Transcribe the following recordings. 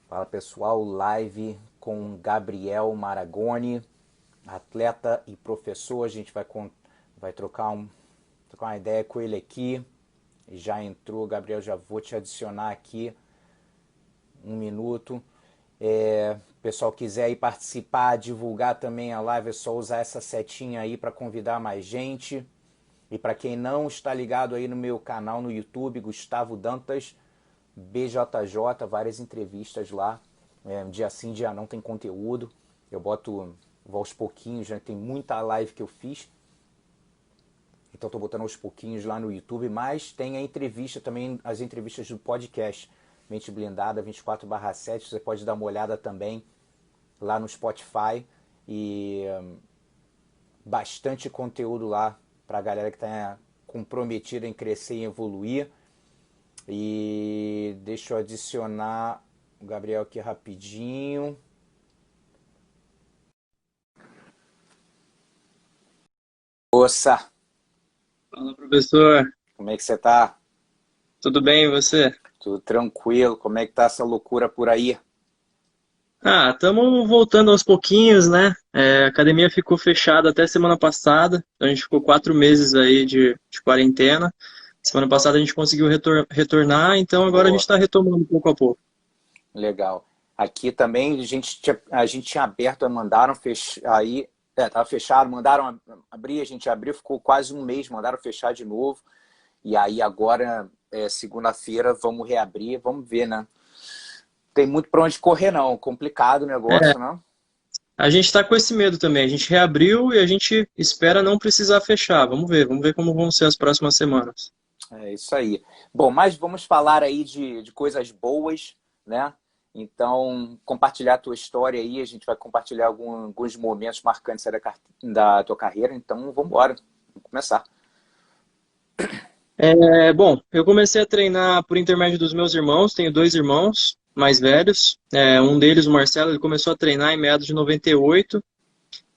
Fala pessoal, live com Gabriel Maragoni, atleta e professor. A gente vai trocar uma ideia com ele aqui. Já entrou, Gabriel, já vou te adicionar aqui um minuto. Pessoal quiser aí participar, divulgar também a live, é só usar essa setinha aí para convidar mais gente. E para quem não está ligado aí no meu canal no YouTube, Gustavo Dantas, BJJ, várias entrevistas lá. Dia sim, dia não tem conteúdo. Vou aos pouquinhos, já tem muita live que eu fiz. Então estou botando aos pouquinhos lá no YouTube, mas tem a entrevista também, as entrevistas do podcast Mente Blindada 24/7, você pode dar uma olhada também lá no Spotify e bastante conteúdo lá para a galera que está comprometida em crescer e evoluir. E deixa eu adicionar o Gabriel aqui rapidinho. Moça, Fala, professor. como é que você tá? Tudo bem, e você? Tudo tranquilo? Como é que tá essa loucura por aí? Estamos voltando aos pouquinhos, né? A academia ficou fechada até semana passada, então a gente ficou 4 meses aí de quarentena. Semana passada a gente conseguiu retornar, então agora a gente Boa, está retomando pouco a pouco. legal. Aqui também a gente tinha aberto, mandaram fechar aí, tava fechado, mandaram abrir, a gente abriu, ficou quase um mês, mandaram fechar de novo. E aí agora, segunda-feira, vamos reabrir, vamos ver, né? Tem muito para onde correr não, complicado o É, negócio, não? a gente está com esse medo também. A gente reabriu e a gente espera não precisar fechar. Vamos ver como vão ser as próximas semanas. É isso aí. Bom, mas vamos falar aí de coisas boas, né? Então, compartilhar a tua história aí, a gente vai compartilhar alguns momentos marcantes aí da tua carreira, então vamos embora, vamos começar. Bom, eu comecei a treinar por intermédio dos meus irmãos, tenho dois irmãos mais velhos. Um deles, o Marcelo, ele começou a treinar em meados de 98,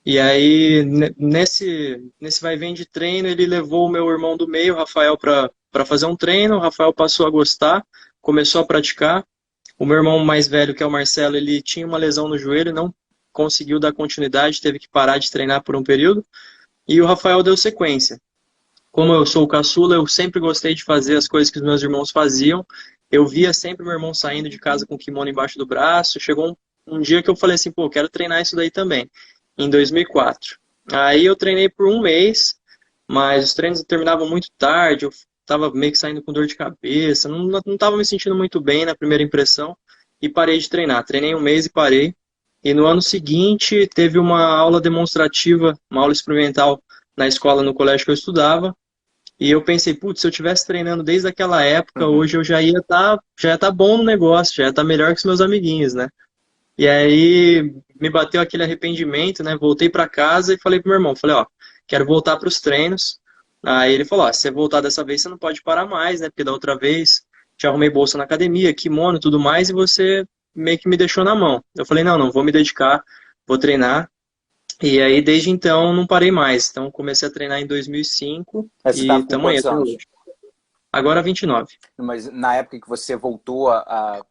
e aí nesse vai e vem de treino, ele levou o meu irmão do meio, o Rafael, para fazer um treino. O Rafael passou a gostar, começou a praticar. O meu irmão mais velho, que é o Marcelo, ele tinha uma lesão no joelho, não conseguiu dar continuidade, teve que parar de treinar por um período, e o Rafael deu sequência. Como eu sou o caçula, eu sempre gostei de fazer as coisas que os meus irmãos faziam. Eu via sempre meu irmão saindo de casa com o kimono embaixo do braço. Chegou um dia que eu falei assim, pô, quero treinar isso daí também, em 2004. Aí eu treinei por um mês, mas os treinos terminavam muito tarde, eu estava meio que saindo com dor de cabeça, não estava me sentindo muito bem na primeira impressão e parei de treinar. Treinei um mês e parei. E no ano seguinte teve uma aula demonstrativa, uma aula experimental na escola, no colégio que eu estudava. E eu pensei, putz, se eu estivesse treinando desde aquela época, Uhum. hoje eu já ia tá bom no negócio, já ia estar melhor que os meus amiguinhos, né? E aí me bateu aquele arrependimento, né? Voltei para casa e falei pro meu irmão, falei, ó, quero voltar para os treinos. Aí ele falou, ó, se você voltar dessa vez, você não pode parar mais, né? Porque da outra vez te arrumei bolsa na academia, kimono e tudo mais, e você meio que me deixou na mão. Eu falei, não, vou me dedicar, vou treinar. E aí, desde então, não parei mais. Então, comecei a treinar em 2005 Mas você e estava com estamos aí quantos até anos? hoje. Agora 29. Mas na época que você voltou a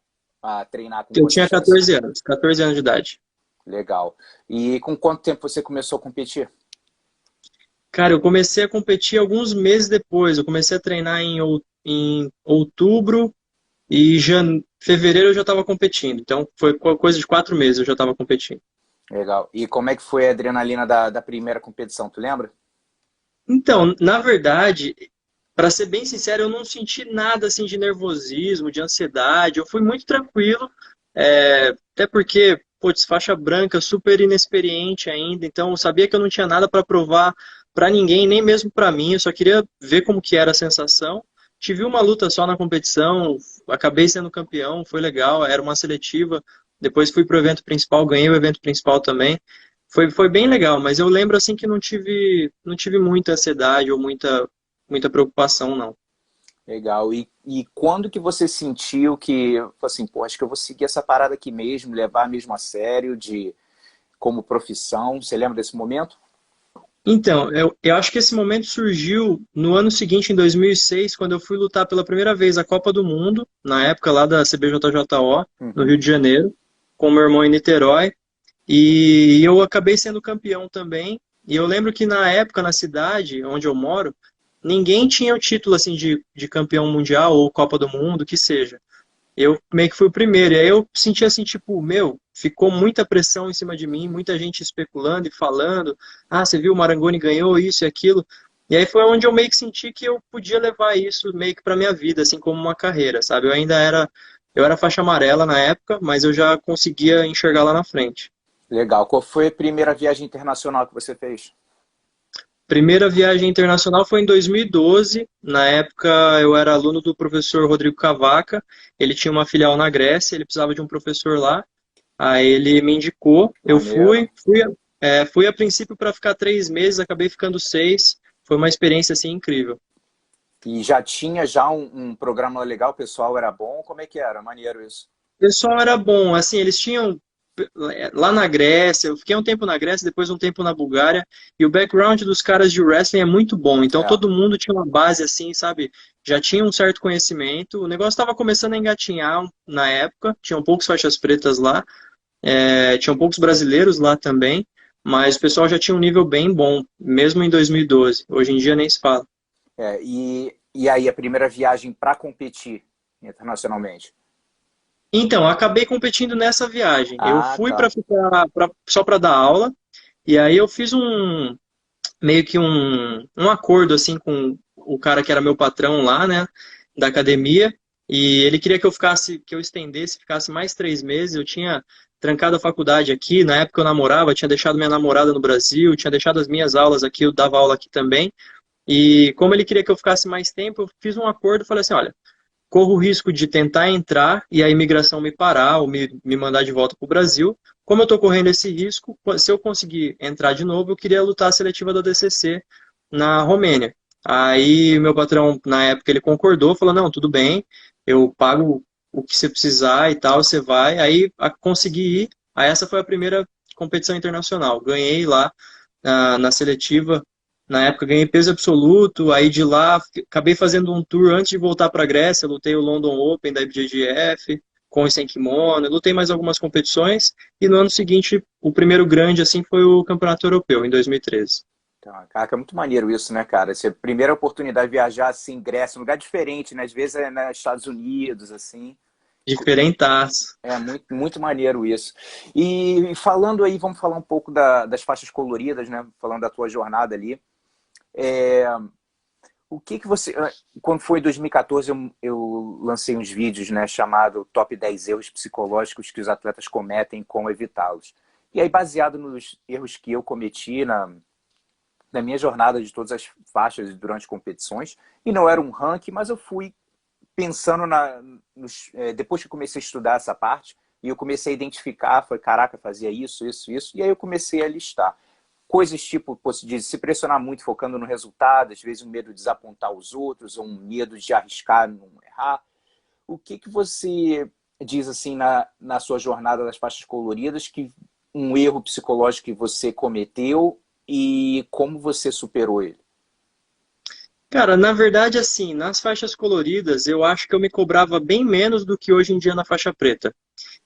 treinar com Eu quantos tinha anos? 14 anos de idade. Legal. E com quanto tempo você começou a competir? Cara, eu comecei a competir alguns meses depois. Eu comecei a treinar em outubro e fevereiro eu já estava competindo. Então, foi coisa de 4 meses eu já estava competindo. Legal. E como é que foi a adrenalina da primeira competição, tu lembra? Então, na verdade, para ser bem sincero, eu não senti nada assim de nervosismo, de ansiedade. Eu fui muito tranquilo, até porque, putz, faixa branca, super inexperiente ainda. Então, eu sabia que eu não tinha nada para provar para ninguém, nem mesmo para mim. Eu só queria ver como que era a sensação. Tive uma luta só na competição, acabei sendo campeão, foi legal. Era uma seletiva. Depois fui pro evento principal, ganhei o evento principal também. Foi bem legal, mas eu lembro assim que não tive muita ansiedade ou muita preocupação, não. Legal. E quando que você sentiu que, assim, pô, acho que eu vou seguir essa parada aqui mesmo, levar mesmo a sério, como profissão? Você lembra desse momento? Então, eu acho que esse momento surgiu no ano seguinte, em 2006, quando eu fui lutar pela primeira vez a Copa do Mundo, na época lá da CBJJO, no Uhum. Rio de Janeiro, com meu irmão em Niterói. E eu acabei sendo campeão também. E eu lembro que na época, na cidade onde eu moro, ninguém tinha o título assim de campeão mundial ou Copa do Mundo, que seja. Eu meio que fui o primeiro. E aí eu senti assim, tipo, meu, ficou muita pressão em cima de mim, muita gente especulando e falando. Ah, você viu, o Marangoni ganhou isso e aquilo. E aí foi onde eu meio que senti que eu podia levar isso meio que para minha vida, assim, como uma carreira, sabe? Eu era faixa amarela na época, mas eu já conseguia enxergar lá na frente. Legal. Qual foi a primeira viagem internacional que você fez? Primeira viagem internacional foi em 2012. Na época, eu era aluno do professor Rodrigo Cavaca. Ele tinha uma filial na Grécia, ele precisava de um professor lá. Aí ele me indicou, eu Maneiro. fui a princípio para ficar 3 meses, acabei ficando 6. Foi uma experiência assim incrível. E já tinha já um programa legal, o pessoal era bom? Como é que era? Maneiro isso. O pessoal era bom, assim, eles tinham lá na Grécia, eu fiquei um tempo na Grécia, depois um tempo na Bulgária, e o background dos caras de wrestling é muito bom, então É. todo mundo tinha uma base assim, sabe? Já tinha um certo conhecimento, o negócio estava começando a engatinhar na época, tinham poucos faixas pretas lá, tinham poucos brasileiros lá também, mas o pessoal já tinha um nível bem bom, mesmo em 2012. Hoje em dia nem se fala. E aí, a primeira viagem para competir internacionalmente? Então, acabei competindo nessa viagem. Eu Ah, fui para tá. ficar só para dar aula, e aí eu fiz meio que um acordo assim com o cara que era meu patrão lá, né, da academia, e ele queria que eu ficasse, que eu estendesse, ficasse mais 3 meses. Eu tinha trancado a faculdade aqui, na época eu namorava, tinha deixado minha namorada no Brasil, tinha deixado as minhas aulas aqui, eu dava aula aqui também. E como ele queria que eu ficasse mais tempo, eu fiz um acordo, falei assim, olha, corro o risco de tentar entrar e a imigração me parar ou me mandar de volta para o Brasil. Como eu estou correndo esse risco, se eu conseguir entrar de novo, eu queria lutar a seletiva da DCC na Romênia. Aí meu patrão, na época, ele concordou, falou, não, tudo bem, eu pago o que você precisar e tal, você vai. Aí consegui ir. Aí essa foi a primeira competição internacional. Ganhei lá na seletiva. Na época ganhei peso absoluto, aí de lá acabei fazendo um tour antes de voltar para a Grécia, lutei o London Open da IBJJF, com e sem kimono, lutei mais algumas competições, e no ano seguinte, o primeiro grande assim foi o Campeonato Europeu, em 2013. Tá, caraca, é muito maneiro isso, né, cara? Essa primeira oportunidade de viajar assim, Grécia, um lugar diferente, né? Às vezes é nos Estados Unidos, assim. Diferentaço. É muito, muito maneiro isso. E falando aí, vamos falar um pouco das faixas coloridas, né? Falando da tua jornada ali. É, o que que você... Quando foi em 2014, eu lancei uns vídeos, né? Chamado Top 10 Erros Psicológicos que os atletas cometem e como evitá-los. E aí, baseado nos erros que eu cometi na minha jornada de todas as faixas durante competições, e não era um ranking, mas eu fui pensando depois que eu comecei a estudar essa parte, e eu comecei a identificar, foi, caraca, fazia isso, isso, isso, e aí eu comecei a listar. Coisas tipo, se diz, se pressionar muito focando no resultado, às vezes um medo de desapontar os outros, ou um medo de arriscar, não errar. O que que você diz assim na sua jornada das faixas coloridas, que um erro psicológico que você cometeu e como você superou ele? Cara, na verdade, assim, nas faixas coloridas, eu acho que eu me cobrava bem menos do que hoje em dia na faixa preta.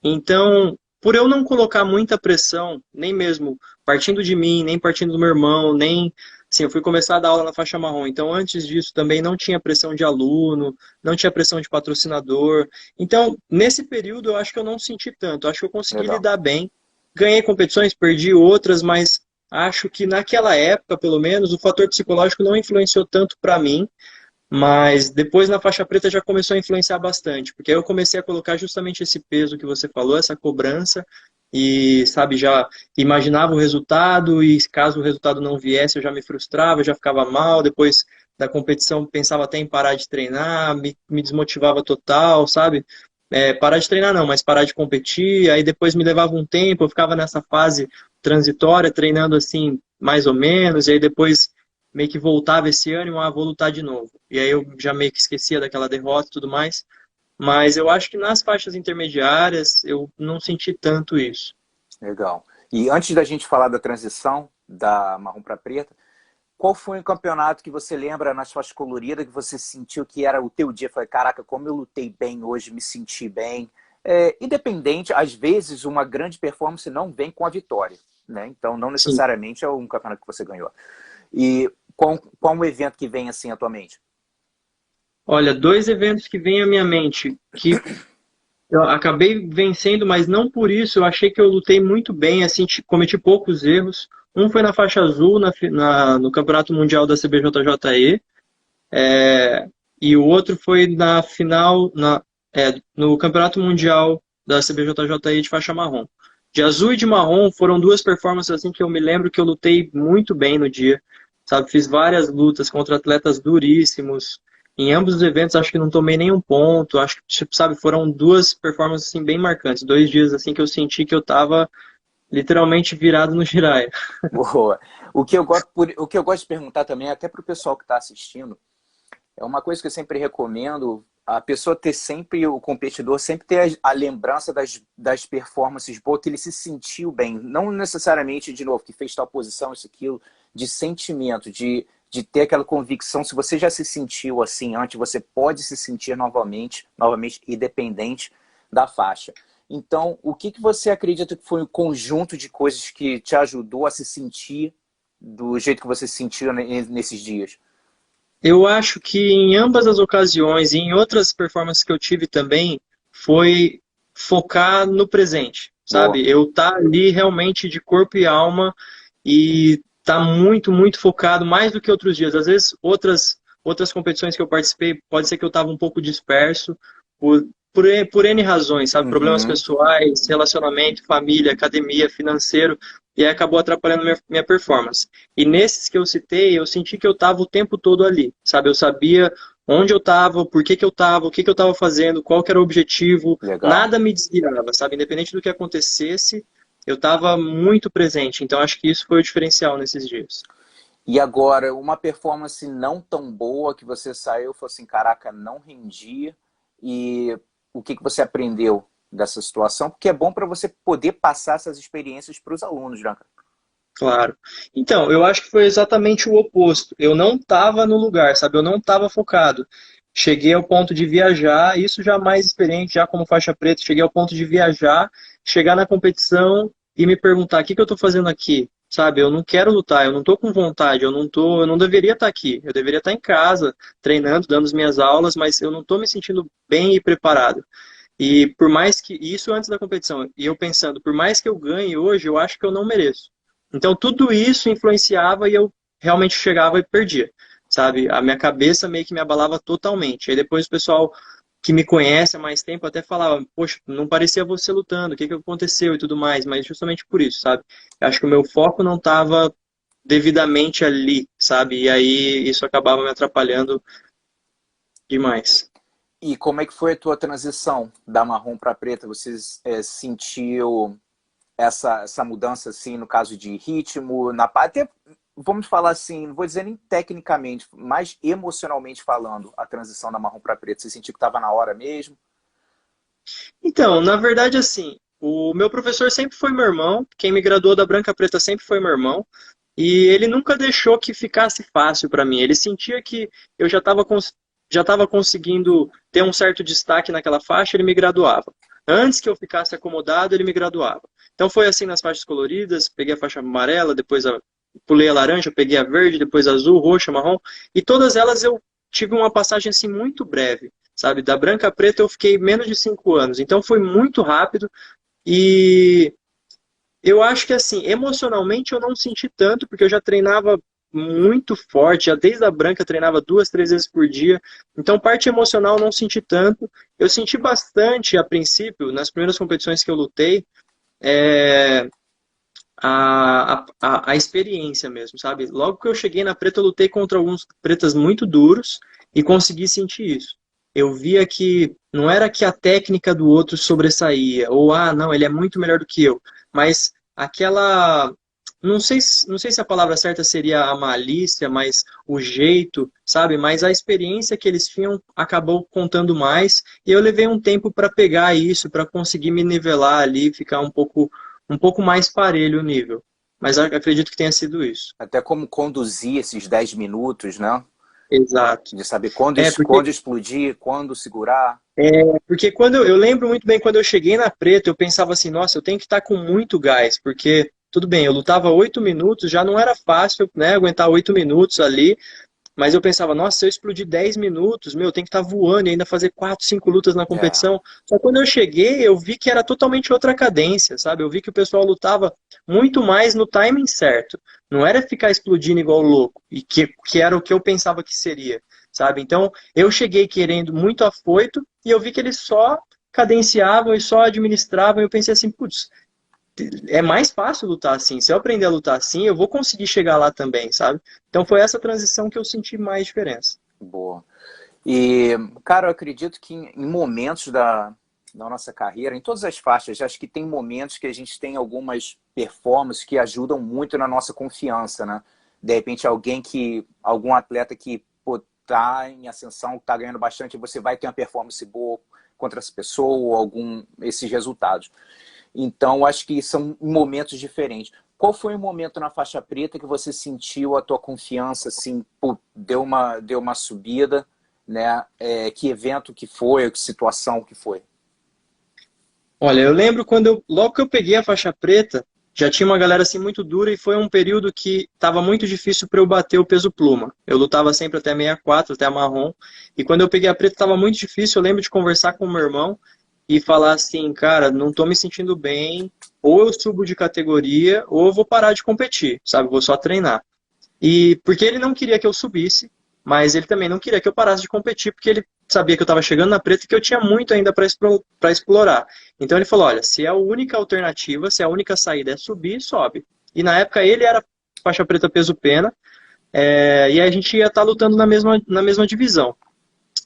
Então, por eu não colocar muita pressão, nem mesmo partindo de mim, nem partindo do meu irmão, nem. Assim, eu fui começar a dar aula na faixa marrom, então antes disso também não tinha pressão de aluno, não tinha pressão de patrocinador. Então, nesse período, eu acho que eu não senti tanto, eu acho que eu consegui Legal. lidar bem. Ganhei competições, perdi outras, mas acho que naquela época, pelo menos, o fator psicológico não influenciou tanto para mim. Mas depois na faixa preta já começou a influenciar bastante, porque aí eu comecei a colocar justamente esse peso que você falou, essa cobrança, e, sabe, já imaginava o resultado, e caso o resultado não viesse, eu já me frustrava, eu já ficava mal, depois da competição pensava até em parar de treinar, me desmotivava total, sabe? Parar de treinar não, mas parar de competir, aí depois me levava um tempo, eu ficava nessa fase transitória, treinando assim, mais ou menos, e aí depois meio que voltava esse ânimo, vou lutar de novo. E aí eu já meio que esquecia daquela derrota e tudo mais. Mas eu acho que nas faixas intermediárias eu não senti tanto isso. Legal. E antes da gente falar da transição da marrom para preta, qual foi um campeonato que você lembra nas faixas coloridas que você sentiu que era o teu dia? Falei, caraca, como eu lutei bem hoje, me senti bem. Independente, às vezes uma grande performance não vem com a vitória, né? Então não Sim. necessariamente é um campeonato que você ganhou. E qual um evento que vem assim atualmente? Olha, dois eventos que vêm à minha mente, que eu acabei vencendo, mas não por isso. Eu achei que eu lutei muito bem, assim, cometi poucos erros. Um foi na faixa azul, no Campeonato Mundial da CBJJE, e o outro foi na final, no Campeonato Mundial da CBJJE de faixa marrom. De azul e de marrom foram duas performances assim que eu me lembro que eu lutei muito bem no dia, sabe? Fiz várias lutas contra atletas duríssimos. Em ambos os eventos acho que não tomei nenhum ponto. Acho que, tipo, sabe, foram duas performances assim bem marcantes. 2 dias assim que eu senti que eu tava literalmente virado no giraia. Boa. O que eu gosto de perguntar também, até para o pessoal que está assistindo, é uma coisa que eu sempre recomendo, a pessoa ter sempre, o competidor sempre ter a lembrança das performances boas, que ele se sentiu bem. Não necessariamente, de novo, que fez tal posição, isso, aquilo, de sentimento, de ter aquela convicção. Se você já se sentiu assim antes, você pode se sentir novamente independente da faixa. Então, o que você acredita que foi o conjunto de coisas que te ajudou a se sentir do jeito que você se sentiu nesses dias? Eu acho que em ambas as ocasiões e em outras performances que eu tive também, foi focar no presente, Boa. sabe? Eu tá ali realmente de corpo e alma e tá muito, muito focado, mais do que outros dias. Às vezes, outras competições que eu participei, pode ser que eu tava um pouco disperso por N razões, sabe? Problemas Uhum. pessoais, relacionamento, família, academia, financeiro, e aí acabou atrapalhando minha performance. E nesses que eu citei, eu senti que eu estava o tempo todo ali, sabe? Eu sabia onde eu estava, por que eu estava, o que eu estava fazendo, qual que era o objetivo, Legal. nada me desviava, sabe? Independente do que acontecesse, eu estava muito presente. Então acho que isso foi o diferencial nesses dias. E agora, uma performance não tão boa que você saiu e falou assim, caraca, não rendi. E o que você aprendeu dessa situação? Porque é bom para você poder passar essas experiências para os alunos, né? Claro. Então, eu acho que foi exatamente o oposto. Eu não estava no lugar, sabe? Eu não estava focado. Cheguei ao ponto de viajar, isso já mais experiente, já como faixa preta, cheguei ao ponto de viajar, chegar na competição e me perguntar, o que que eu estou fazendo aqui? Sabe? Eu não quero lutar, eu não estou com vontade, eu não deveria estar aqui. Eu deveria estar em casa, treinando, dando as minhas aulas, mas eu não estou me sentindo bem e preparado. E por mais que, isso antes da competição, e eu pensando, por mais que eu ganhe hoje, eu acho que eu não mereço. Então tudo isso influenciava e eu realmente chegava e perdia, sabe? A minha cabeça meio que me abalava totalmente. Aí depois o pessoal que me conhece há mais tempo até falava, poxa, não parecia você lutando, o que que aconteceu e tudo mais, mas justamente por isso, sabe? Eu acho que o meu foco não estava devidamente ali, sabe? E aí isso acabava me atrapalhando demais. E como é que foi a tua transição da marrom para preta? Você sentiu essa mudança, assim, no caso de ritmo, até, vamos falar assim, não vou dizer nem tecnicamente, mas emocionalmente falando, a transição da marrom para preta? Você sentiu que estava na hora mesmo? Então, na verdade, assim, o meu professor sempre foi meu irmão, quem me graduou da Branca Preta sempre foi meu irmão, e ele nunca deixou que ficasse fácil para mim. Ele sentia que eu já estava conseguindo ter um certo destaque naquela faixa, ele me graduava. Antes que eu ficasse acomodado, ele me graduava. Então foi assim nas faixas coloridas, peguei a faixa amarela, pulei a laranja, peguei a verde, depois a azul, roxa, marrom, e todas elas eu tive uma passagem assim muito breve, sabe? Da branca a preta eu fiquei menos de 5 anos, então foi muito rápido e eu acho que assim, emocionalmente eu não senti tanto, porque eu já treinava muito forte, já desde a branca treinava 2, 3 vezes por dia, então parte emocional eu não senti tanto, eu senti bastante a princípio, nas primeiras competições que eu lutei, é, a experiência mesmo, sabe? Logo que eu cheguei na preta, eu lutei contra alguns pretas muito duros e consegui sentir isso. Eu via que não era que a técnica do outro sobressaía, ou não, ele é muito melhor do que eu, mas aquela. Não sei se a palavra certa seria a malícia, mas o jeito, sabe? Mas a experiência que eles tinham acabou contando mais, e eu levei um tempo para pegar isso, para conseguir me nivelar ali, ficar um pouco mais parelho o nível. mas acredito que tenha sido isso. Até como conduzir esses 10 minutos, né? Exato. De saber quando, É, porque quando explodir, quando segurar. Porque quando eu lembro muito bem, quando eu cheguei na preta, eu pensava assim, nossa, eu tenho que estar com muito gás, porque tudo bem, eu lutava 8 minutos, já não era fácil, né, aguentar 8 minutos ali, mas eu pensava, nossa, se eu explodir 10 minutos, meu, eu tenho que estar voando e ainda fazer 4, 5 lutas na É, competição. Só que quando eu cheguei, eu vi que era totalmente outra cadência, sabe? Eu vi que o pessoal lutava muito mais no timing certo. Não era ficar explodindo igual louco, e que era o que eu pensava que seria, sabe? Então, eu cheguei querendo muito afoito e eu vi que eles só cadenciavam e só administravam. E eu pensei assim, putz, é mais fácil lutar assim. Se eu aprender a lutar assim, eu vou conseguir chegar lá também, sabe? Então foi essa transição que eu senti mais diferença. boa. E, cara, eu acredito que em momentos da nossa carreira, em todas as faixas, acho que tem momentos que a gente tem algumas performances que ajudam muito na nossa confiança, né? De repente, algum atleta que pô, tá em ascensão, tá ganhando bastante, você vai ter uma performance boa contra essa pessoa ou esses resultados. Então, acho que são momentos diferentes. Qual foi o momento na faixa preta que você sentiu a tua confiança, assim, pô, deu uma subida, né? Que evento que foi, que situação que foi? Olha, eu lembro logo que eu peguei a faixa preta, já tinha uma galera assim muito dura e foi um período que estava muito difícil para eu bater o peso pluma. Eu lutava sempre até 64, até a marrom, e quando eu peguei a preta estava muito difícil. Eu lembro de conversar com o meu irmão e falar assim, cara, não tô me sentindo bem, ou eu subo de categoria, ou eu vou parar de competir, sabe? Vou só treinar. E porque ele não queria que eu subisse, mas ele também não queria que eu parasse de competir, porque ele sabia que eu estava chegando na preta e que eu tinha muito ainda para explorar. Então ele falou, olha, se é a única alternativa, se a única saída é subir, sobe. E na época ele era faixa preta peso pena, e a gente ia estar lutando na mesma divisão.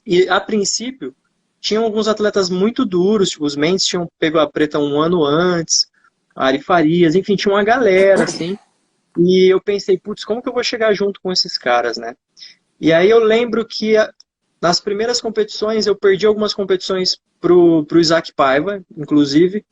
E a princípio, tinham alguns atletas muito duros, tipo, os Mendes tinham pego a preta um ano antes, a Ari Farias, enfim, tinha uma galera, assim, e eu pensei, putz, como que eu vou chegar junto com esses caras, né? E aí eu lembro que nas primeiras competições, eu perdi algumas competições pro Isaac Paiva, inclusive,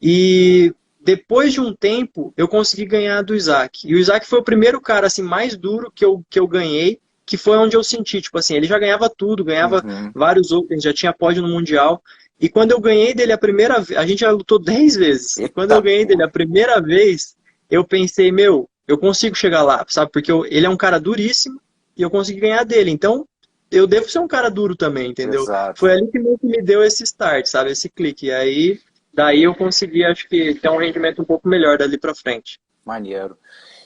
e depois de um tempo, eu consegui ganhar do Isaac. E o Isaac foi o primeiro cara, assim, mais duro que eu ganhei, que foi onde eu senti, tipo assim, ele já ganhava tudo, ganhava Uhum. vários Opens, já tinha pódio no Mundial. E quando eu ganhei dele a primeira vez, a gente já lutou 10 vezes, e quando Eita, eu ganhei dele pô. a primeira vez, eu pensei, meu, eu consigo chegar lá, sabe? Porque ele é um cara duríssimo e eu consegui ganhar dele. Então, eu devo ser um cara duro também, entendeu? Exato. Foi ali que meio que me deu esse start, sabe? Esse clique. E aí, daí eu consegui, acho que, ter um rendimento um pouco melhor dali pra frente. Maneiro.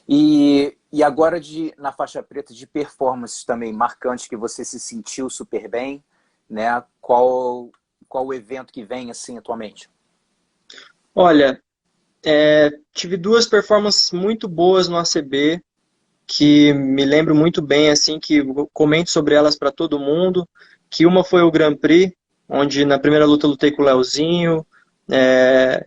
E agora na faixa preta de performances também marcantes que você se sentiu super bem, né? Qual o evento que vem assim atualmente? Olha, tive duas performances muito boas no ACB, que me lembro muito bem, assim, que eu comento sobre elas para todo mundo, que uma foi o Grand Prix, onde na primeira luta eu lutei com o Leozinho,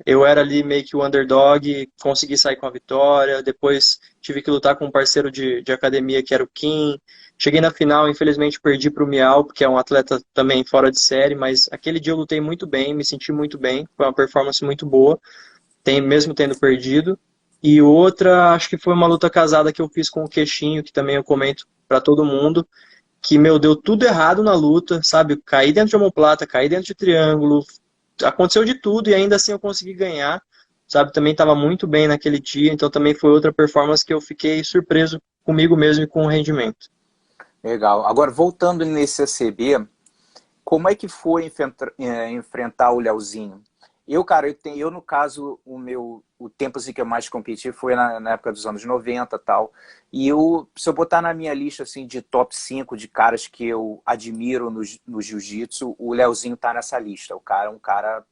eu era ali meio que o underdog, consegui sair com a vitória, depois tive que lutar com um parceiro de academia que era o Kim, cheguei na final, infelizmente perdi para o Miau, que é um atleta também fora de série, mas aquele dia eu lutei muito bem, me senti muito bem, foi uma performance muito boa, mesmo tendo perdido. E outra, acho que foi uma luta casada que eu fiz com o Queixinho, que também eu comento para todo mundo, que, meu, deu tudo errado na luta, sabe? Caí dentro de omoplata, caí dentro de triângulo, aconteceu de tudo e ainda assim eu consegui ganhar, sabe? Também estava muito bem naquele dia, então também foi outra performance que eu fiquei surpreso comigo mesmo e com o rendimento. Legal. Agora, voltando nesse ACB, como é que foi enfrentar o Leozinho? Cara, eu no caso, o tempo assim, que eu mais competi foi na época dos anos 90 e tal. Se eu botar na minha lista assim, de top 5 de caras que eu admiro no jiu-jitsu, o Leozinho tá nessa lista. O cara é um cara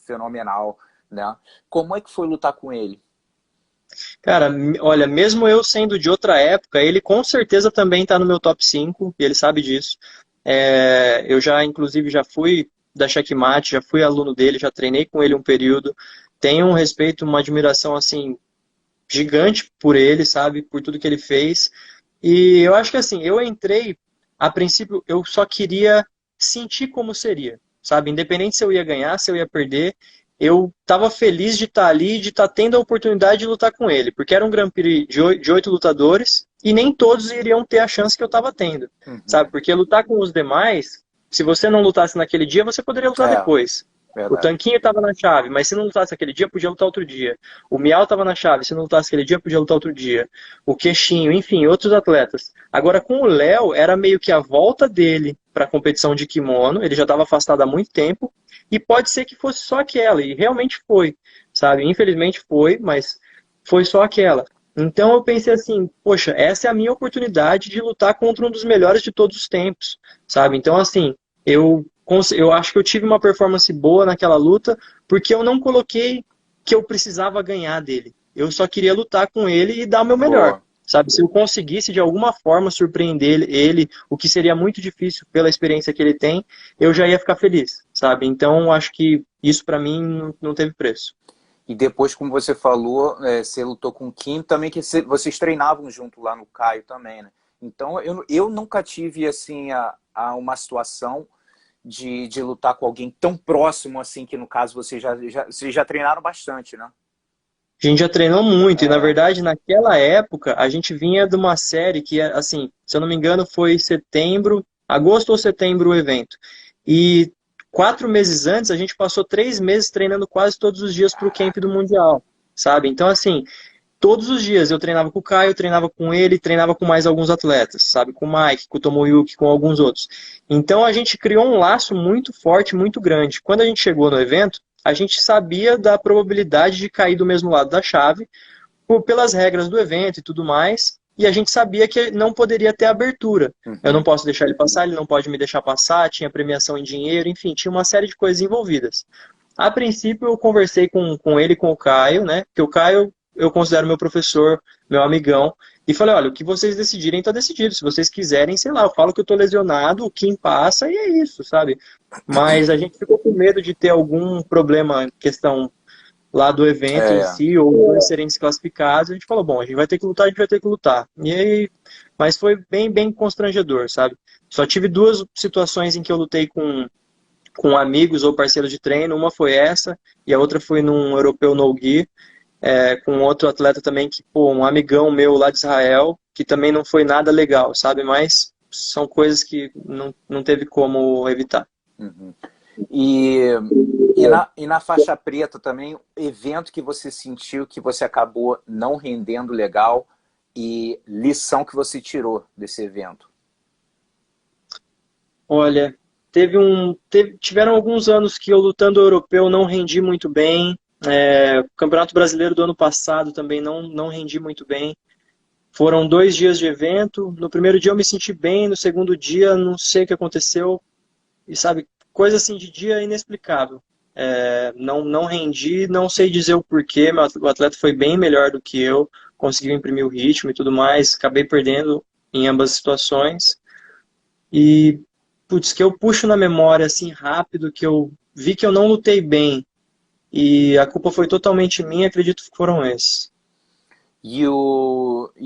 fenomenal, né? Como é que foi lutar com ele? Cara, olha, mesmo eu sendo de outra época, ele com certeza também está no meu top 5 e ele sabe disso. Eu já, inclusive, já fui da Checkmate, já fui aluno dele, já treinei com ele um período. Tenho um respeito, uma admiração, assim, gigante por ele, sabe? Por tudo que ele fez. E eu acho que, assim, eu entrei, a princípio, eu só queria sentir como seria, sabe? Independente se eu ia ganhar, se eu ia perder, eu estava feliz de estar ali, de estar tendo a oportunidade de lutar com ele, porque era um Grand Prix de 8 lutadores e nem todos iriam ter a chance que eu estava tendo, sabe? Porque lutar com os demais, se você não lutasse naquele dia, você poderia lutar depois. O Verdade. Tanquinho estava na chave, mas se não lutasse aquele dia, podia lutar outro dia. O Miau estava na chave, se não lutasse aquele dia, podia lutar outro dia. O Queixinho, enfim, outros atletas. Agora, com o Léo, era meio que a volta dele para a competição de kimono, ele já estava afastado há muito tempo, e pode ser que fosse só aquela, e realmente foi, sabe? Infelizmente foi, mas foi só aquela. Então eu pensei assim, poxa, essa é a minha oportunidade de lutar contra um dos melhores de todos os tempos, sabe? Então assim, eu acho que eu tive uma performance boa naquela luta, porque eu não coloquei que eu precisava ganhar dele. Eu só queria lutar com ele e dar o meu melhor. Boa. Sabe, se eu conseguisse de alguma forma surpreender ele, o que seria muito difícil pela experiência que ele tem, eu já ia ficar feliz, sabe? Então, acho que isso pra mim não teve preço. E depois, como você falou, você lutou com o Kim também, que vocês treinavam junto lá no Caio também, né? Então, eu nunca tive, assim, a uma situação de lutar com alguém tão próximo, assim, que no caso vocês já treinaram bastante, né? A gente já treinou muito, e na É. verdade, naquela época, a gente vinha de uma série que, assim, se eu não me engano, foi setembro, agosto ou setembro o evento. E 4 meses antes, a gente passou 3 meses treinando quase todos os dias para o camp do Mundial, sabe? Então, assim, todos os dias eu treinava com o Caio, treinava com ele, treinava com mais alguns atletas, sabe? Com o Mike, com o Tomoyuki, com alguns outros. Então, a gente criou um laço muito forte, muito grande. Quando a gente chegou no evento, a gente sabia da probabilidade de cair do mesmo lado da chave, pelas regras do evento e tudo mais, e a gente sabia que não poderia ter abertura. Eu não Uhum. posso deixar ele passar, ele não pode me deixar passar, tinha premiação em dinheiro, enfim, tinha uma série de coisas envolvidas. A princípio, eu conversei com ele e com o Caio, né? Porque o Caio eu considero meu professor, meu amigão, e falei, olha, o que vocês decidirem está decidido. Se vocês quiserem, sei lá, eu falo que eu tô lesionado, o Kim passa e é isso, sabe? Mas a gente ficou com medo de ter algum problema, questão lá do evento em É. si, ou dois serem desclassificados, a gente falou, bom, a gente vai ter que lutar, a gente vai ter que lutar. E aí, mas foi bem, bem constrangedor, sabe? Só tive 2 situações em que eu lutei com amigos ou parceiros de treino, uma foi essa, e a outra foi num europeu no-gi, com outro atleta também, que, pô, um amigão meu lá de Israel, que também não foi nada legal, sabe? Mas são coisas que não teve como evitar. Uhum. E, e na faixa preta também, evento que você sentiu que você acabou não rendendo legal e lição que você tirou desse evento? Olha, tiveram alguns anos que eu lutando europeu não rendi muito bem. O Campeonato Brasileiro do ano passado também não rendi muito bem. Foram 2 dias de evento. No primeiro dia eu me senti bem, no segundo dia não sei o que aconteceu. E sabe, coisa assim de dia inexplicável. Não rendi, não sei dizer o porquê. O atleta foi bem melhor do que eu, conseguiu imprimir o ritmo e tudo mais. Acabei perdendo em ambas as situações. E, putz, que eu puxo na memória assim rápido, que eu vi que eu não lutei bem e a culpa foi totalmente minha, acredito que foram esses. E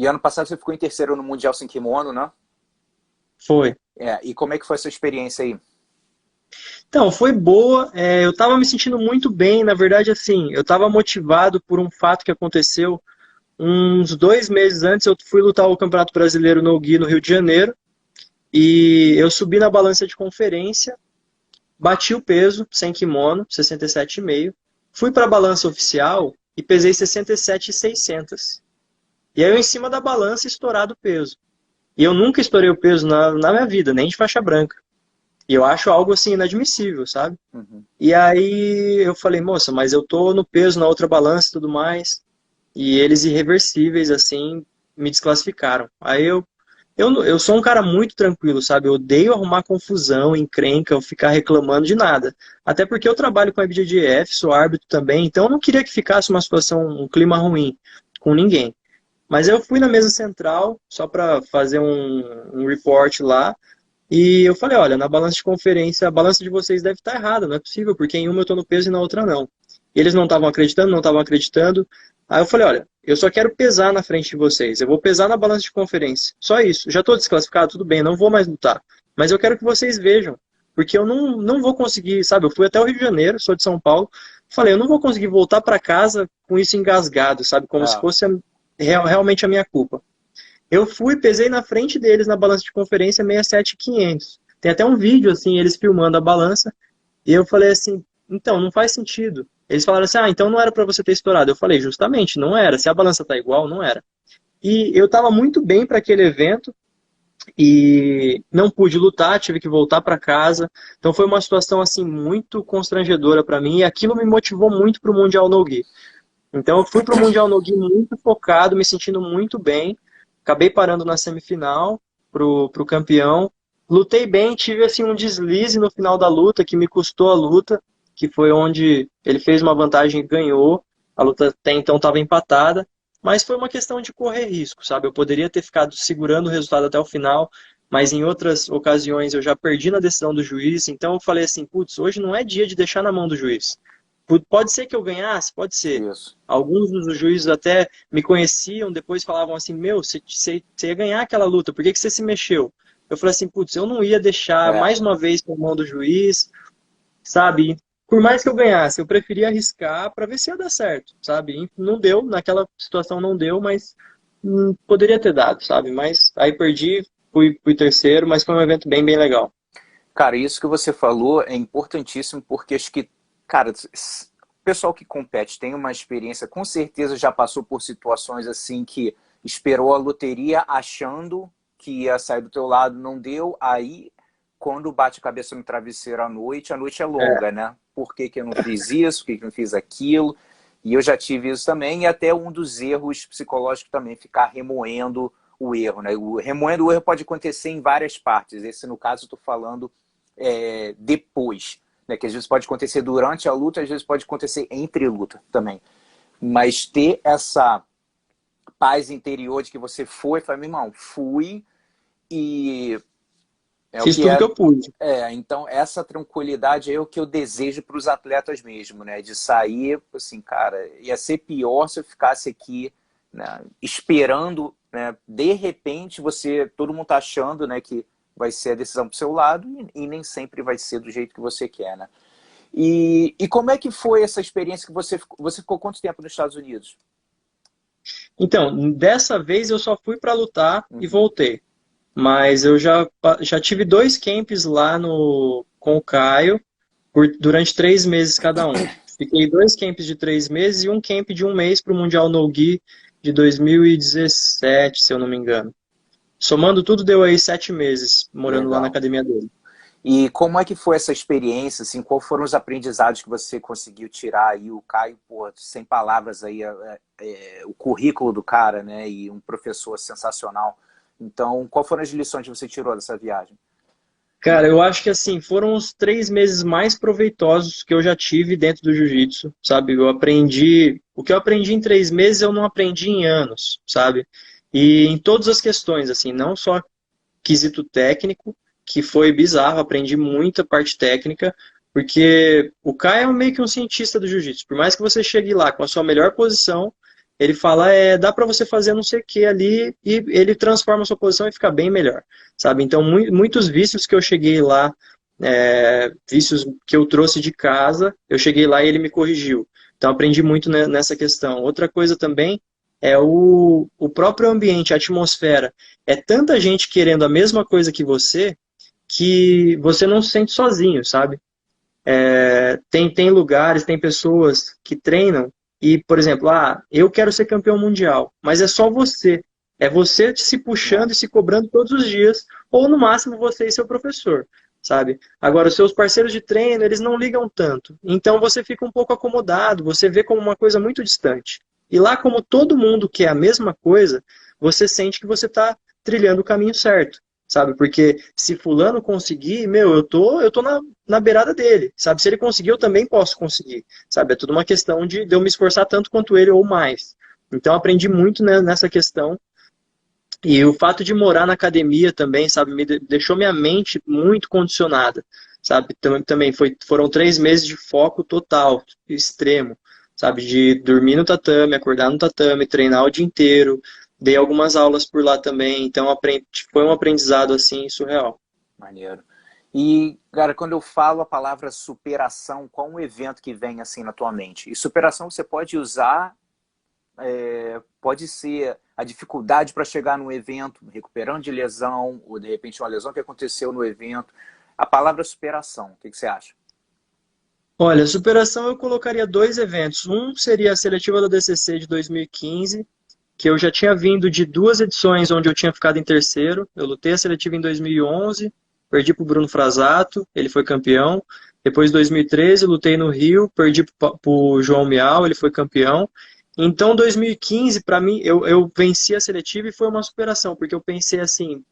ano passado você ficou em terceiro no Mundial Sem Kimono, né? Foi. E como é que foi essa experiência aí? Então, foi boa, eu tava me sentindo muito bem, na verdade, assim, eu tava motivado por um fato que aconteceu uns 2 meses antes, eu fui lutar o Campeonato Brasileiro no Gui, no Rio de Janeiro, e eu subi na balança de conferência, bati o peso, sem kimono, 67,5, fui para a balança oficial e pesei 67,600. E aí eu em cima da balança estourado o peso. E eu nunca estourei o peso na minha vida, nem de faixa branca. E eu acho algo assim inadmissível, sabe? Uhum. E aí eu falei, moça, mas eu tô no peso na outra balança e tudo mais. E eles irreversíveis, assim, me desclassificaram. Aí eu sou um cara muito tranquilo, sabe? Eu odeio arrumar confusão, encrenca, eu ficar reclamando de nada. Até porque eu trabalho com a IBJJF, sou árbitro também, então eu não queria que ficasse uma situação, um clima ruim com ninguém. Mas eu fui na mesa central, só para fazer um report lá, e eu falei, olha, na balança de conferência, a balança de vocês deve estar errada, não é possível, porque em uma eu estou no peso e na outra não. E eles não estavam acreditando, não estavam acreditando. Aí eu falei, olha, eu só quero pesar na frente de vocês, eu vou pesar na balança de conferência. Só isso, já estou desclassificado, tudo bem, não vou mais lutar. Mas eu quero que vocês vejam, porque eu não vou conseguir, sabe, eu fui até o Rio de Janeiro, sou de São Paulo, Falei, eu não vou conseguir voltar para casa com isso engasgado, sabe? Como se Ah, fosse realmente a minha culpa. Eu fui, pesei na frente deles na balança de conferência 67.500. Tem até um vídeo, assim, eles filmando a balança. E eu falei assim, então, não faz sentido. Eles falaram assim, ah, então não era para você ter estourado. Eu falei, justamente, não era. Se a balança tá igual, não era. E eu estava muito bem para aquele evento e não pude lutar, tive que voltar para casa. Então foi uma situação assim muito constrangedora para mim e aquilo me motivou muito para o Mundial No Gi. Então eu fui para o Mundial No Gi muito focado, me sentindo muito bem. Acabei parando na semifinal pro campeão. Lutei bem, tive assim um deslize no final da luta que me custou a luta, que foi onde ele fez uma vantagem e ganhou. A luta até então estava empatada, mas foi uma questão de correr risco, sabe? Eu poderia ter ficado segurando o resultado até o final, mas em outras ocasiões eu já perdi na decisão do juiz, então eu falei assim, putz, hoje não é dia de deixar na mão do juiz. Pode ser que eu ganhasse? Pode ser. isso. Alguns dos juízes até me conheciam, depois falavam assim, meu, você ia ganhar aquela luta, por que que você se mexeu? Eu falei assim, putz, eu não ia deixar É. mais uma vez na mão do juiz, sabe? Por mais que eu ganhasse, eu preferia arriscar para ver se ia dar certo, sabe? E não deu, naquela situação não deu, mas poderia ter dado, sabe? Mas aí perdi, fui terceiro, mas foi um evento bem, bem legal. Cara, isso que você falou é importantíssimo porque acho que, cara, o pessoal que compete tem uma experiência, com certeza já passou por situações assim que esperou a loteria achando que ia sair do teu lado, não deu, aí quando bate a cabeça no travesseiro à noite, a noite é É, longa, né? Por que que eu não fiz isso? Por que que eu não fiz aquilo? E eu já tive isso também, e até um dos erros psicológicos também, ficar remoendo o erro, né? Remoendo o erro pode acontecer em várias partes. Esse, no caso, eu estou falando depois, né? Que às vezes pode acontecer durante a luta, às vezes pode acontecer entre luta também. Mas ter essa paz interior de que você foi, fala, meu irmão, fui e é o fiz que tudo que é. eu pude. Então essa tranquilidade é o que eu desejo para os atletas mesmo, né? De sair, assim, cara, ia ser pior se eu ficasse aqui, né, esperando, né? De repente todo mundo tá achando, né, que vai ser a decisão pro seu lado e nem sempre vai ser do jeito que você quer, né? E como é que foi essa experiência que você ficou quanto tempo nos Estados Unidos? Então, dessa vez eu só fui para lutar e Uhum. voltei. Mas eu já tive dois camps lá com o Caio durante 3 meses cada um. Fiquei dois camps de 3 meses e um camp de um mês para o Mundial No Gi de 2017, se eu não me engano. Somando tudo, deu aí 7 meses morando lá na Legal. academia dele. E como é que foi essa experiência, assim, qual foram os aprendizados que você conseguiu tirar aí? O Caio, pô, sem palavras aí, o currículo do cara, né? E um professor sensacional. Então, qual foram as lições que você tirou dessa viagem? Cara, eu acho que assim, foram os 3 meses mais proveitosos que eu já tive dentro do jiu-jitsu, sabe? Eu aprendi. O que eu aprendi em 3 meses eu não aprendi em anos, sabe? E em todas as questões, assim, não só quesito técnico, que foi bizarro, aprendi muita parte técnica, porque o Kai é meio que um cientista do jiu-jitsu. Por mais que você chegue lá com a sua melhor posição, ele fala, dá para você fazer não sei o que ali, e ele transforma a sua posição e fica bem melhor, sabe? Então, muitos vícios que eu cheguei lá, vícios que eu trouxe de casa, eu cheguei lá e ele me corrigiu. Então, aprendi muito nessa questão. Outra coisa também é o próprio ambiente, a atmosfera. É tanta gente querendo a mesma coisa que você não se sente sozinho, sabe? Tem lugares, tem pessoas que treinam e, por exemplo, eu quero ser campeão mundial, mas é só você. É você se É, puxando e se cobrando todos os dias, ou no máximo você e seu professor, sabe? Agora, os seus parceiros de treino, eles não ligam tanto. Então você fica um pouco acomodado, você vê como uma coisa muito distante. E lá, como todo mundo quer a mesma coisa, você sente que você está trilhando o caminho certo, sabe? Porque se fulano conseguir, meu, eu tô na beirada dele, sabe? Se ele conseguir, eu também posso conseguir, sabe? É tudo uma questão de eu me esforçar tanto quanto ele ou mais. Então, aprendi muito, né, nessa questão. E o fato de morar na academia também, sabe, deixou minha mente muito condicionada, sabe? Também foram 3 meses de foco total, extremo, sabe? De dormir no tatame, acordar no tatame, treinar o dia inteiro. Dei algumas aulas por lá também, então foi um aprendizado assim surreal. maneiro. E, cara, quando eu falo a palavra superação, qual um evento que vem assim na tua mente? E superação você pode usar, pode ser a dificuldade para chegar no evento, recuperando de lesão, ou de repente uma lesão que aconteceu no evento. A palavra superação, o que você acha? Olha, superação eu colocaria dois eventos. Um seria a seletiva da DCC de 2015, que eu já tinha vindo de duas edições onde eu tinha ficado em terceiro. Eu lutei a seletiva em 2011, perdi para o Bruno Frasato, ele foi campeão. Depois, em 2013, lutei no Rio, perdi para o João Miau, ele foi campeão. Então, 2015, para mim, eu venci a seletiva e foi uma superação, porque eu pensei assim,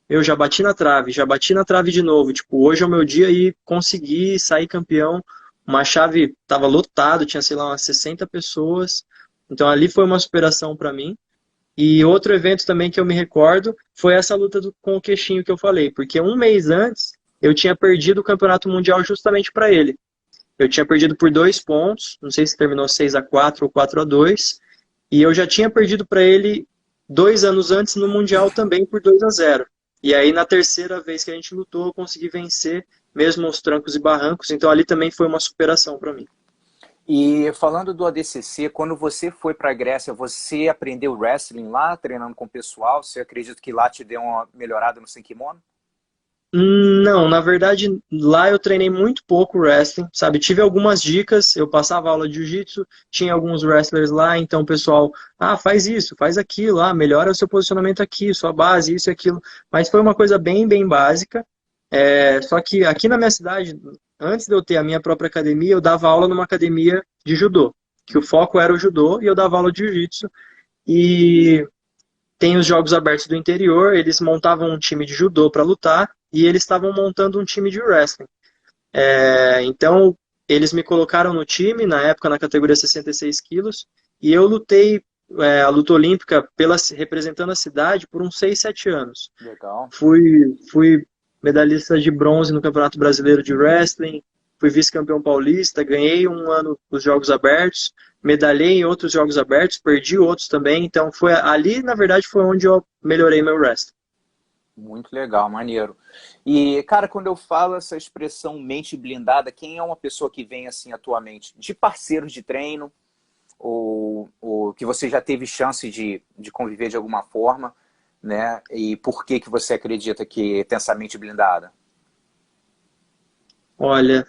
eu já bati na trave de novo. Tipo, hoje é o meu dia e consegui sair campeão. Uma chave estava lotado, tinha, sei lá, umas 60 pessoas. Então ali foi uma superação para mim. E outro evento também que eu me recordo foi essa luta com o Queixinho que eu falei, porque um mês antes eu tinha perdido o campeonato mundial justamente para ele. Eu tinha perdido por 2 pontos, não sei se terminou 6-4 ou 4-2, e eu já tinha perdido para ele 2 anos antes no mundial também por 2-0. E aí na terceira vez que a gente lutou, eu consegui vencer, mesmo aos trancos e barrancos, então ali também foi uma superação para mim. E falando do ADCC, quando você foi para a Grécia, você aprendeu wrestling lá, treinando com o pessoal? Você acredita que lá te deu uma melhorada no Senkimono? Não, na verdade, lá eu treinei muito pouco wrestling, sabe? Tive algumas dicas, eu passava aula de jiu-jitsu, tinha alguns wrestlers lá, então o pessoal, faz isso, faz aquilo, melhora o seu posicionamento aqui, sua base, isso e aquilo. Mas foi uma coisa bem, bem básica. Só que aqui na minha cidade, antes de eu ter a minha própria academia, eu dava aula numa academia de judô, que o foco era o judô, e eu dava aula de jiu-jitsu. E tem os Jogos Abertos do Interior, eles montavam um time de judô para lutar e eles estavam montando um time de wrestling. Então, eles me colocaram no time, na época na categoria 66 quilos, e eu lutei a luta olímpica representando a cidade por uns 6, 7 anos. Legal. Fui medalhista de bronze no Campeonato Brasileiro de Wrestling, fui vice-campeão paulista, ganhei um ano os Jogos Abertos, medalhei em outros Jogos Abertos, perdi outros também, então foi ali, na verdade, foi onde eu melhorei meu wrestling. Muito legal, maneiro. E, cara, quando eu falo essa expressão mente blindada, quem é uma pessoa que vem assim à tua mente? De parceiros de treino, ou que você já teve chance de conviver de alguma forma, né? E por que que você acredita que tem essa mente blindada? Olha,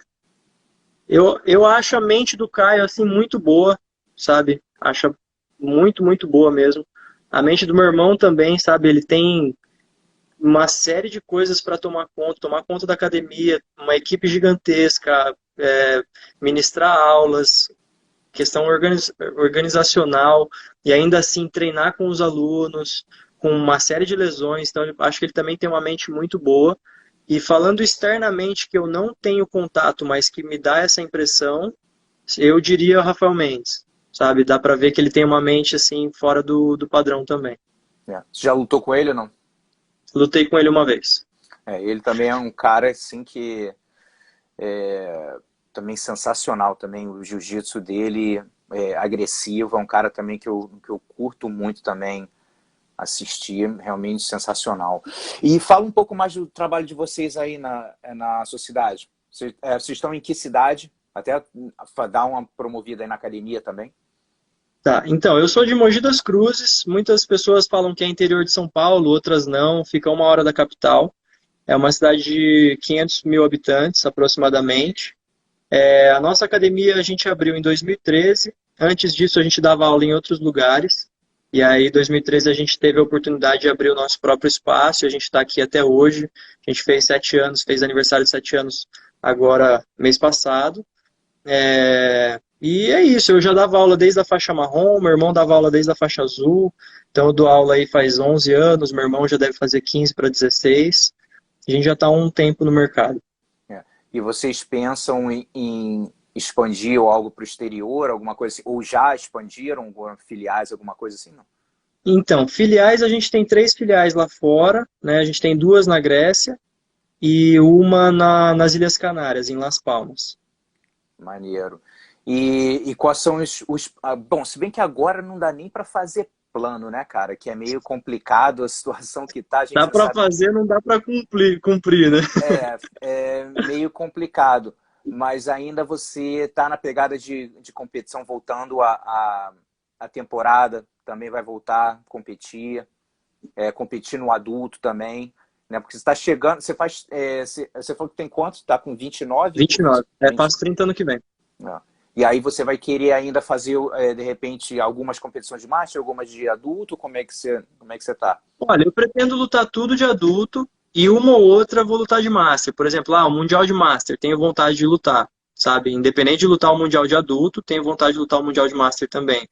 eu acho a mente do Caio assim muito boa, sabe? Acho muito, muito boa mesmo. A mente do meu irmão também, sabe? Ele tem uma série de coisas para tomar conta da academia, uma equipe gigantesca, ministrar aulas, questão organizacional, e ainda assim treinar com os alunos, com uma série de lesões, então eu acho que ele também tem uma mente muito boa. E falando externamente que eu não tenho contato, mas que me dá essa impressão, eu diria o Rafael Mendes, sabe? Dá para ver que ele tem uma mente assim fora do padrão também. Você já lutou com ele ou não? Lutei com ele uma vez. Ele também é um cara assim que também sensacional também, o jiu-jitsu dele é agressivo, é um cara também que eu curto muito também assistir, realmente sensacional. E fala um pouco mais do trabalho de vocês aí na sociedade. Vocês estão em que cidade? Até dar uma promovida aí na academia também. Tá, então, eu sou de Mogi das Cruzes, muitas pessoas falam que é interior de São Paulo, outras não, fica a 1 hora da capital. É uma cidade de 500 mil habitantes, aproximadamente. A nossa academia a gente abriu em 2013. Antes disso, a gente dava aula em outros lugares. E aí, em 2013, a gente teve a oportunidade de abrir o nosso próprio espaço. E a gente está aqui até hoje. A gente fez 7 anos, fez aniversário de 7 anos agora, mês passado. E é isso, eu já dava aula desde a faixa marrom, meu irmão dava aula desde a faixa azul. Então, eu dou aula aí faz 11 anos, meu irmão já deve fazer 15 para 16. A gente já está há um tempo no mercado. E vocês pensam em expandir ou algo para o exterior, alguma coisa assim? Ou já expandiram filiais, alguma coisa assim? Não? Então, filiais, a gente tem 3 filiais lá fora, né? A gente tem 2 na Grécia e uma nas Ilhas Canárias, em Las Palmas. Maneiro. E quais são bom, se bem que agora não dá nem para fazer plano, né, cara? Que é meio complicado a situação que tá, a gente Dá já para sabe. fazer, não dá para cumprir, né? É meio complicado, mas ainda você está na pegada de competição, voltando a temporada, também vai voltar a competir, competir no adulto também, né? Porque você está chegando, você faz, você falou que tem quanto? Está com 29? 29. 20, Faço 30 ano que vem. não. E aí você vai querer ainda fazer, de repente, algumas competições de master, algumas de adulto, como é que você tá? Olha, eu pretendo lutar tudo de adulto e uma ou outra vou lutar de Master. Por exemplo, o Mundial de Master, tenho vontade de lutar, sabe? Independente de lutar o Mundial de adulto, tenho vontade de lutar o Mundial de Master também.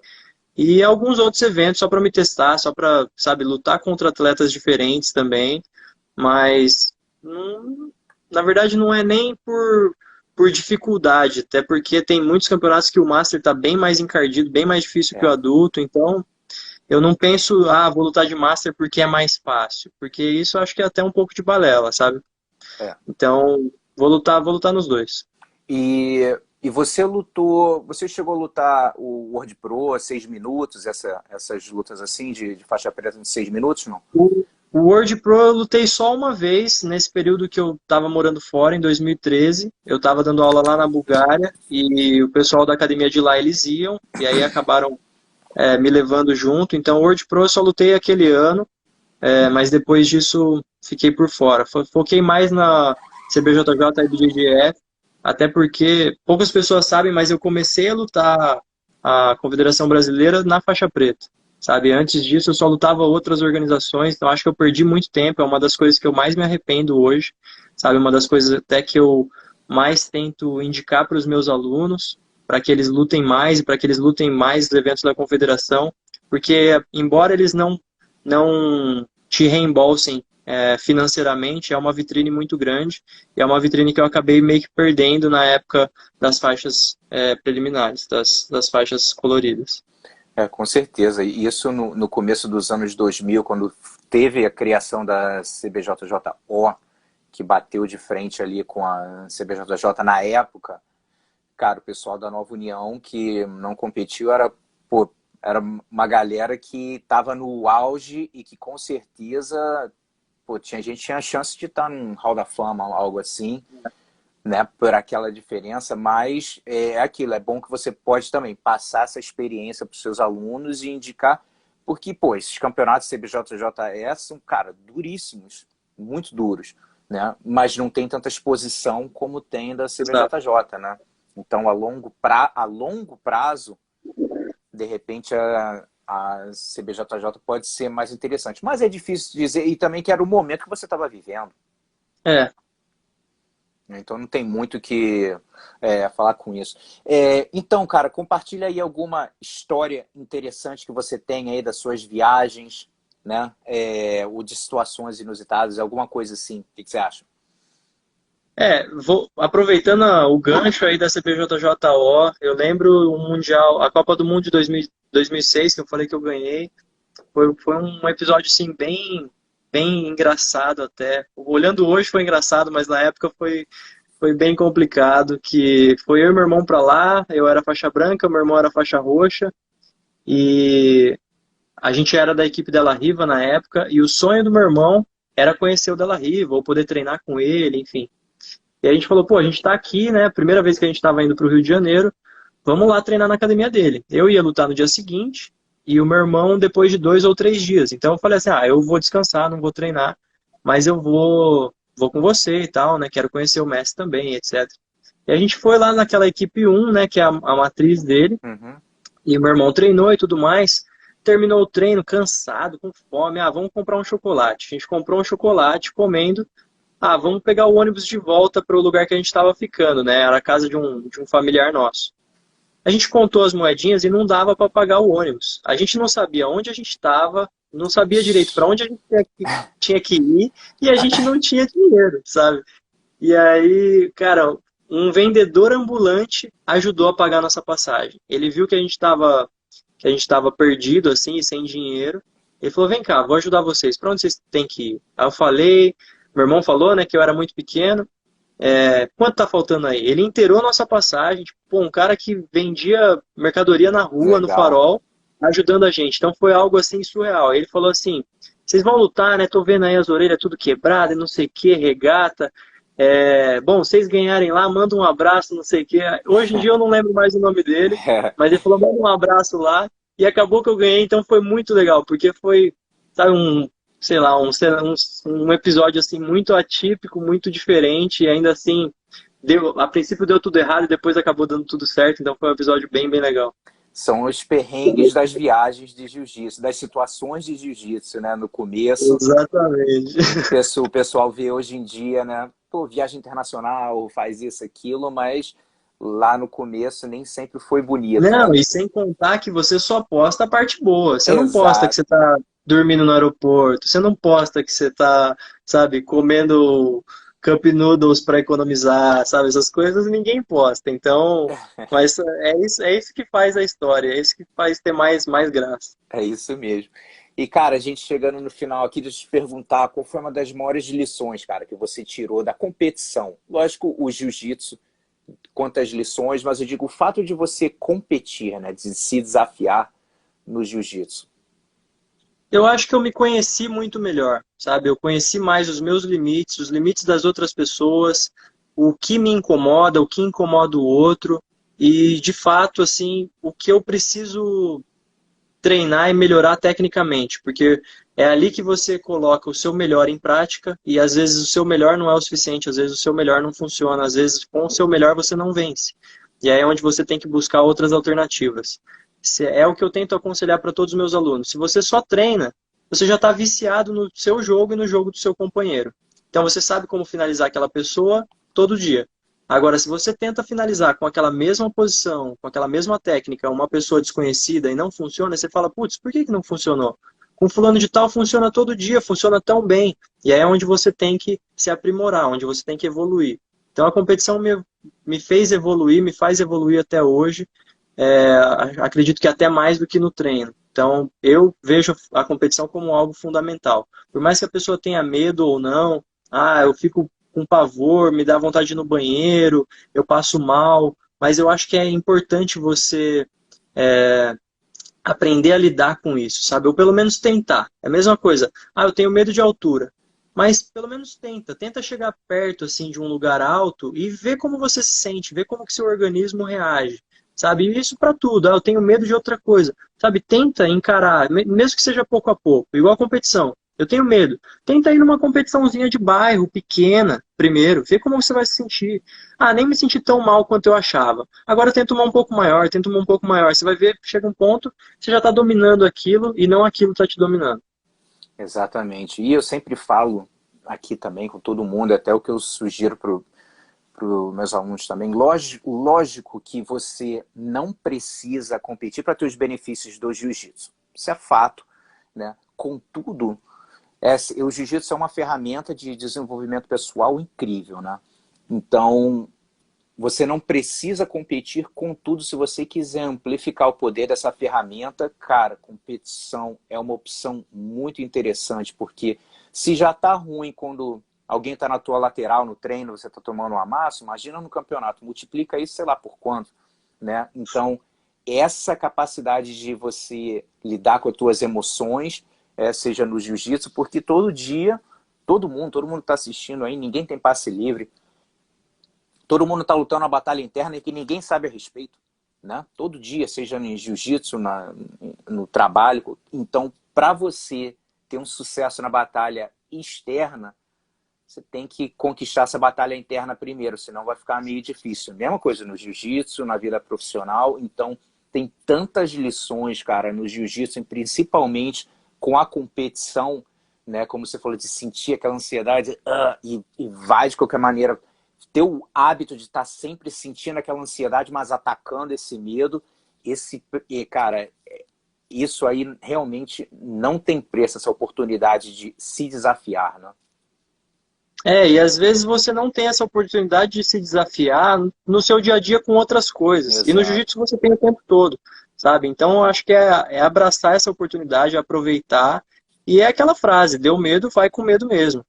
E alguns outros eventos só para me testar, só para, sabe, lutar contra atletas diferentes também. Mas, na verdade, não é nem por dificuldade, até porque tem muitos campeonatos que o Master está bem mais encardido, bem mais difícil que o É, adulto. Então, eu não penso, vou lutar de Master porque é mais fácil. Porque isso eu acho que é até um pouco de balela, sabe? é. Então, vou lutar nos dois. E você lutou, você chegou a lutar o World Pro 6 minutos, essas lutas assim de faixa preta de 6 minutos, não? O World Pro eu lutei só uma vez, nesse período que eu estava morando fora, em 2013. Eu estava dando aula lá na Bulgária e o pessoal da academia de lá eles iam, e aí acabaram me levando junto. Então, o World Pro eu só lutei aquele ano, mas depois disso fiquei por fora. Foquei mais na CBJJ e BJJF, até porque poucas pessoas sabem, mas eu comecei a lutar a Confederação Brasileira na faixa preta, sabe? Antes disso eu só lutava outras organizações, então acho que eu perdi muito tempo, é uma das coisas que eu mais me arrependo hoje, sabe? Uma das coisas até que eu mais tento indicar para os meus alunos, para que eles lutem mais e para que eles lutem mais nos eventos da Confederação, porque embora eles não te reembolsem financeiramente, é uma vitrine muito grande e é uma vitrine que eu acabei meio que perdendo na época das faixas preliminares, das faixas coloridas. Com certeza. E isso no começo dos anos 2000, quando teve a criação da CBJJO, que bateu de frente ali com a CBJJ na época, cara, o pessoal da Nova União que não competiu era uma galera que estava no auge e que com certeza tinha gente que tinha a chance de estar num Hall da Fama, algo assim, né, por aquela diferença, mas é aquilo, é bom que você pode também passar essa experiência para os seus alunos e indicar, porque, esses campeonatos CBJJE são, cara, duríssimos, muito duros, né, mas não tem tanta exposição como tem da Exato. CBJJ, né, então a longo prazo, de repente a CBJJ pode ser mais interessante, mas é difícil dizer, e também que era o momento que você estava vivendo. É, Então não tem muito o que falar com isso. Então, cara, compartilha aí alguma história interessante que você tem aí das suas viagens, né? Ou de situações inusitadas, alguma coisa assim. O que você acha? aproveitando o gancho aí da CBJJO, eu lembro o Mundial, a Copa do Mundo de 2006, que eu falei que eu ganhei, foi um episódio assim bem engraçado até. Olhando hoje foi engraçado, mas na época foi bem complicado, que foi eu e meu irmão pra lá, eu era faixa branca, meu irmão era faixa roxa, e a gente era da equipe Della Riva na época, e o sonho do meu irmão era conhecer o Della Riva, ou poder treinar com ele, enfim. E a gente falou, pô, a gente tá aqui, né, primeira vez que a gente tava indo pro Rio de Janeiro, vamos lá treinar na academia dele. Eu ia lutar no dia seguinte, e o meu irmão depois de 2 ou 3 dias. Então eu falei assim, eu vou descansar, não vou treinar, mas eu vou com você e tal, né? Quero conhecer o mestre também, etc. E a gente foi lá naquela equipe 1, né? Que é a matriz dele. Uhum. E o meu irmão treinou e tudo mais. Terminou o treino, cansado, com fome. Vamos comprar um chocolate. A gente comprou um chocolate, comendo. Vamos pegar o ônibus de volta para o lugar que a gente estava ficando, né? Era a casa de um familiar nosso. A gente contou as moedinhas e não dava para pagar o ônibus. A gente não sabia onde a gente estava, não sabia direito para onde a gente tinha que ir e a gente não tinha dinheiro, sabe? E aí, cara, um vendedor ambulante ajudou a pagar a nossa passagem. Ele viu que a gente estava perdido assim, sem dinheiro. Ele falou: "Vem cá, vou ajudar vocês. Para onde vocês têm que ir?" Aí eu falei, meu irmão falou, né, que eu era muito pequeno. Quanto tá faltando aí? Ele inteirou a nossa passagem, tipo, um cara que vendia mercadoria na rua, no Legal. farol, ajudando a gente. Então foi algo assim surreal. Ele falou assim: vocês vão lutar, né? Tô vendo aí as orelhas tudo quebradas, não sei o que, regata. Bom, vocês ganharem lá, manda um abraço, não sei o que. Hoje em dia eu não lembro mais o nome dele, mas ele falou: manda um abraço lá. E acabou que eu ganhei, então foi muito legal, porque foi, sabe, sei lá, um episódio assim muito atípico, muito diferente, e ainda assim, a princípio deu tudo errado e depois acabou dando tudo certo, então foi um episódio bem, bem legal. São os perrengues das viagens de jiu-jitsu, das situações de jiu-jitsu, né? No começo, Exatamente. o pessoal vê hoje em dia, né? Pô, viagem internacional, faz isso, aquilo, mas lá no começo nem sempre foi bonito, Não, né? e sem contar que você só posta a parte boa. Você não posta que Exato. você tá dormindo no aeroporto, você não posta que você tá, sabe, comendo Cup Noodles para economizar, sabe, essas coisas ninguém posta. Então, mas é isso que faz a história, é isso que faz ter mais graça. É isso mesmo. E, cara, a gente chegando no final aqui, deixa eu te perguntar qual foi uma das maiores lições, cara, que você tirou da competição. Lógico, o jiu-jitsu, quantas lições, mas eu digo o fato de você competir, né, de se desafiar no jiu-jitsu. Eu acho que eu me conheci muito melhor, sabe? Eu conheci mais os limites das outras pessoas, o que me incomoda, o que incomoda o outro, e de fato, assim, o que eu preciso treinar e melhorar tecnicamente, porque é ali que você coloca o seu melhor em prática e às vezes o seu melhor não é o suficiente, às vezes o seu melhor não funciona, às vezes com o seu melhor você não vence. E aí é onde você tem que buscar outras alternativas. É o que eu tento aconselhar para todos os meus alunos. Se você só treina, você já está viciado no seu jogo e no jogo do seu companheiro. Então você sabe como finalizar aquela pessoa todo dia. Agora, se você tenta finalizar com aquela mesma posição, com aquela mesma técnica, uma pessoa desconhecida e não funciona, você fala, putz, por que não funcionou? Com fulano de tal funciona todo dia, funciona tão bem. E aí é onde você tem que se aprimorar, onde você tem que evoluir. Então a competição me fez evoluir, me faz evoluir até hoje. É, acredito que até mais do que no treino. Então eu vejo a competição como algo fundamental. Por mais que a pessoa tenha medo ou não, eu fico com pavor, me dá vontade de ir no banheiro, eu passo mal, mas eu acho que é importante você é, aprender a lidar com isso, sabe? Ou pelo menos tentar. É a mesma coisa. Eu tenho medo de altura. Mas pelo menos tenta chegar perto assim de um lugar alto e ver como você se sente, ver como que seu organismo reage, sabe? E isso para tudo. Eu tenho medo de outra coisa, sabe? Tenta encarar, mesmo que seja pouco a pouco, igual a competição. Eu tenho medo. Tenta ir numa competiçãozinha de bairro, pequena, primeiro, ver como você vai se sentir. Nem me senti tão mal quanto eu achava. Agora tenta uma um pouco maior, tenta uma um pouco maior. Você vai ver, chega um ponto, você já está dominando aquilo e não aquilo está te dominando. Exatamente. E eu sempre falo aqui também com todo mundo, até o que eu sugiro para os meus alunos também. Lógico que você não precisa competir para ter os benefícios do jiu-jitsu. Isso é fato, né? Contudo, o jiu-jitsu é uma ferramenta de desenvolvimento pessoal incrível, né? Então, você não precisa competir, contudo, se você quiser amplificar o poder dessa ferramenta, cara, competição é uma opção muito interessante, porque se já tá ruim quando alguém tá na tua lateral no treino, você tá tomando um amasso, imagina no campeonato, multiplica isso, sei lá por quanto, né? Então, essa capacidade de você lidar com as tuas emoções, seja no jiu-jitsu, porque todo dia, todo mundo tá assistindo aí, ninguém tem passe livre, todo mundo está lutando uma batalha interna e que ninguém sabe a respeito, né? Todo dia, seja no jiu-jitsu, no trabalho. Então, para você ter um sucesso na batalha externa, você tem que conquistar essa batalha interna primeiro, senão vai ficar meio difícil. Mesma coisa no jiu-jitsu, na vida profissional. Então, tem tantas lições, cara, no jiu-jitsu, principalmente com a competição, né? Como você falou, de sentir aquela ansiedade e vai de qualquer maneira ter o hábito de estar sempre sentindo aquela ansiedade, mas atacando esse medo, cara, isso aí realmente não tem preço, essa oportunidade de se desafiar, né? E às vezes você não tem essa oportunidade de se desafiar no seu dia a dia com outras coisas. E no Exato. jiu-jitsu você tem o tempo todo, sabe? Então eu acho que é abraçar essa oportunidade, aproveitar. E é aquela frase, deu medo, vai com medo mesmo.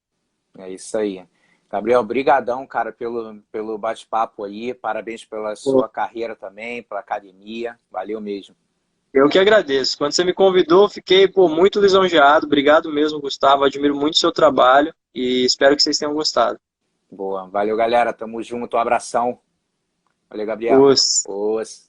É isso aí. Gabriel, brigadão, cara, pelo bate-papo aí. Parabéns pela Pô, sua carreira também, pela academia. Valeu mesmo. Eu que agradeço. Quando você me convidou, eu fiquei, pô, muito lisonjeado. Obrigado mesmo, Gustavo. Admiro muito o seu trabalho e espero que vocês tenham gostado. Boa. Valeu, galera. Tamo junto. Um abração. Valeu, Gabriel. Os... Os.